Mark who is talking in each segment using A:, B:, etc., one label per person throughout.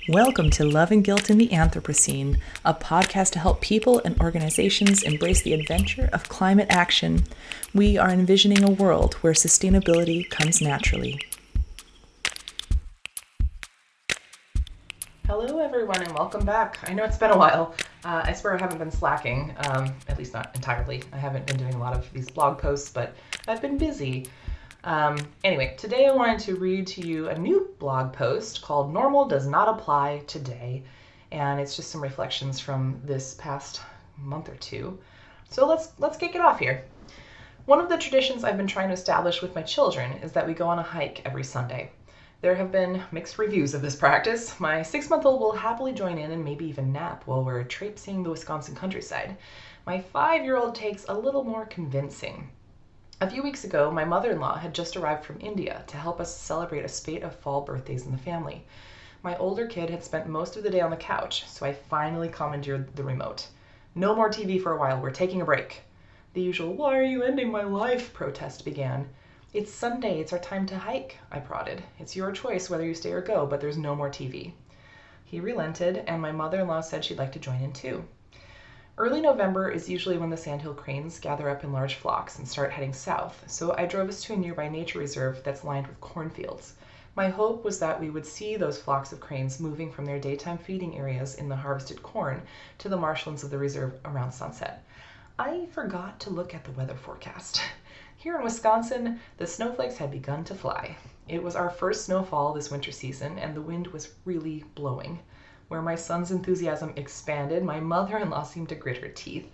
A: Welcome to Love and Guilt in the Anthropocene, a podcast to help people and organizations embrace the adventure of climate action. We are envisioning a world where sustainability comes naturally.
B: Hello, everyone, and welcome back. I know it's been a while. I swear I haven't been slacking, at least not entirely. I haven't been doing a lot of these blog posts, but I've been busy. Anyway, today I wanted to read to you a new blog post called Normal Does Not Apply Today, and it's just some reflections from this past month or two. So let's kick it off here. One of the traditions I've been trying to establish with my children is that we go on a hike every Sunday. There have been mixed reviews of this practice. My 6-month-old will happily join in and maybe even nap while we're traipsing the Wisconsin countryside. My 5-year-old takes a little more convincing. A few weeks ago, my mother-in-law had just arrived from India to help us celebrate a spate of fall birthdays in the family. My older kid had spent most of the day on the couch, so I finally commandeered the remote. No more TV for a while, we're taking a break. The usual, "Why are you ending my life?" protest began. "It's Sunday, it's our time to hike," I prodded. "It's your choice whether you stay or go, but there's no more TV." He relented, and my mother-in-law said she'd like to join in too. Early November is usually when the sandhill cranes gather up in large flocks and start heading south, so I drove us to a nearby nature reserve that's lined with cornfields. My hope was that we would see those flocks of cranes moving from their daytime feeding areas in the harvested corn to the marshlands of the reserve around sunset. I forgot to look at the weather forecast. Here in Wisconsin, the snowflakes had begun to fly. It was our first snowfall this winter season, and the wind was really blowing. Where my son's enthusiasm expanded, my mother-in-law seemed to grit her teeth.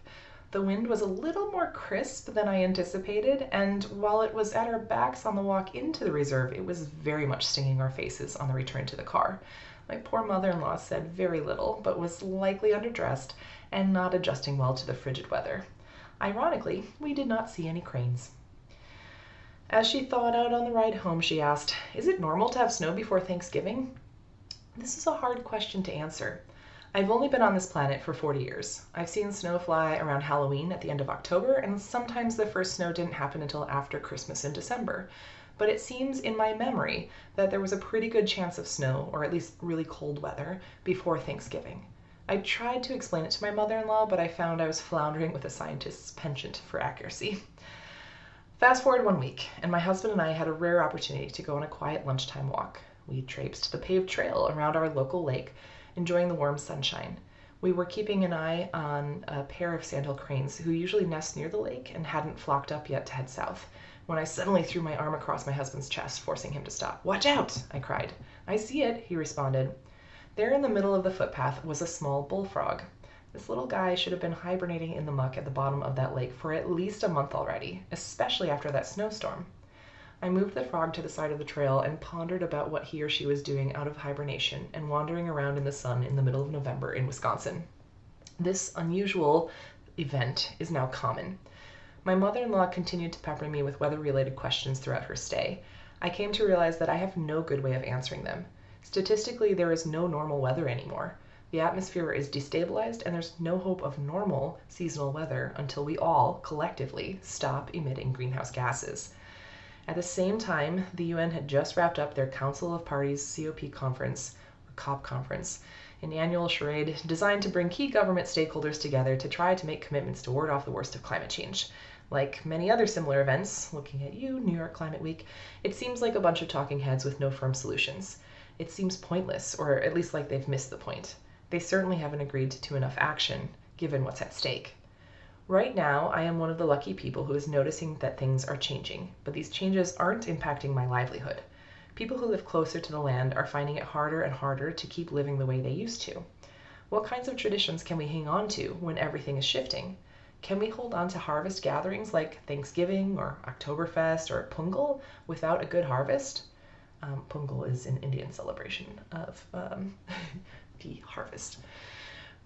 B: The wind was a little more crisp than I anticipated, and while it was at our backs on the walk into the reserve, it was very much stinging our faces on the return to the car. My poor mother-in-law said very little, but was likely underdressed and not adjusting well to the frigid weather. Ironically, we did not see any cranes. As she thawed out on the ride home, she asked, "Is it normal to have snow before Thanksgiving?" This is a hard question to answer. I've only been on this planet for 40 years. I've seen snow fly around Halloween at the end of October, and sometimes the first snow didn't happen until after Christmas in December. But it seems in my memory that there was a pretty good chance of snow, or at least really cold weather, before Thanksgiving. I tried to explain it to my mother-in-law, but I found I was floundering with a scientist's penchant for accuracy. Fast forward 1 week, and my husband and I had a rare opportunity to go on a quiet lunchtime walk. We traipsed the paved trail around our local lake, enjoying the warm sunshine. We were keeping an eye on a pair of sandhill cranes who usually nest near the lake and hadn't flocked up yet to head south, when I suddenly threw my arm across my husband's chest, forcing him to stop. "Watch out!" I cried. "I see it," he responded. There in the middle of the footpath was a small bullfrog. This little guy should have been hibernating in the muck at the bottom of that lake for at least a month already, especially after that snowstorm. I moved the frog to the side of the trail and pondered about what he or she was doing out of hibernation and wandering around in the sun in the middle of November in Wisconsin. This unusual event is now common. My mother-in-law continued to pepper me with weather-related questions throughout her stay. I came to realize that I have no good way of answering them. Statistically, there is no normal weather anymore. The atmosphere is destabilized, and there's no hope of normal seasonal weather until we all, collectively, stop emitting greenhouse gases. At the same time, the UN had just wrapped up their Council of Parties COP conference, or COP conference, an annual charade designed to bring key government stakeholders together to try to make commitments to ward off the worst of climate change. Like many other similar events, looking at you, New York Climate Week, it seems like a bunch of talking heads with no firm solutions. It seems pointless, or at least like they've missed the point. They certainly haven't agreed to enough action, given what's at stake. Right now, I am one of the lucky people who is noticing that things are changing, but these changes aren't impacting my livelihood. People who live closer to the land are finding it harder and harder to keep living the way they used to. What kinds of traditions can we hang on to when everything is shifting? Can we hold on to harvest gatherings like Thanksgiving or Oktoberfest or Pungal without a good harvest? Pungal is an Indian celebration of the harvest.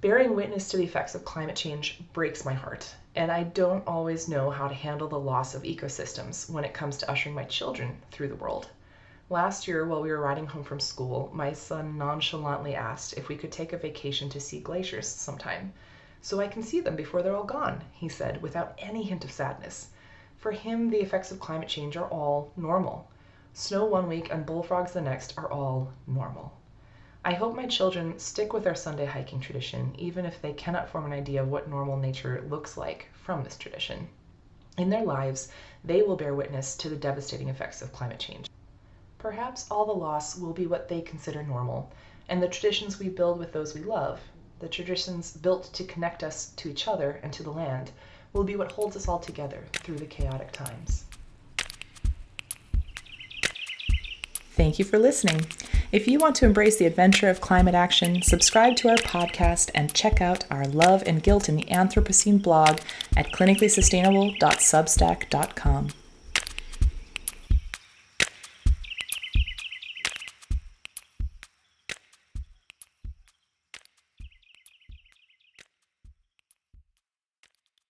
B: Bearing witness to the effects of climate change breaks my heart, and I don't always know how to handle the loss of ecosystems when it comes to ushering my children through the world. Last year, while we were riding home from school, my son nonchalantly asked if we could take a vacation to see glaciers sometime. "So I can see them before they're all gone," he said, without any hint of sadness. For him, the effects of climate change are all normal. Snow 1 week and bullfrogs the next are all normal. I hope my children stick with our Sunday hiking tradition, even if they cannot form an idea of what normal nature looks like from this tradition. In their lives, they will bear witness to the devastating effects of climate change. Perhaps all the loss will be what they consider normal, and the traditions we build with those we love, the traditions built to connect us to each other and to the land, will be what holds us all together through the chaotic times.
A: Thank you for listening. If you want to embrace the adventure of climate action, subscribe to our podcast and check out our Love and Guilt in the Anthropocene blog at clinicallysustainable.substack.com.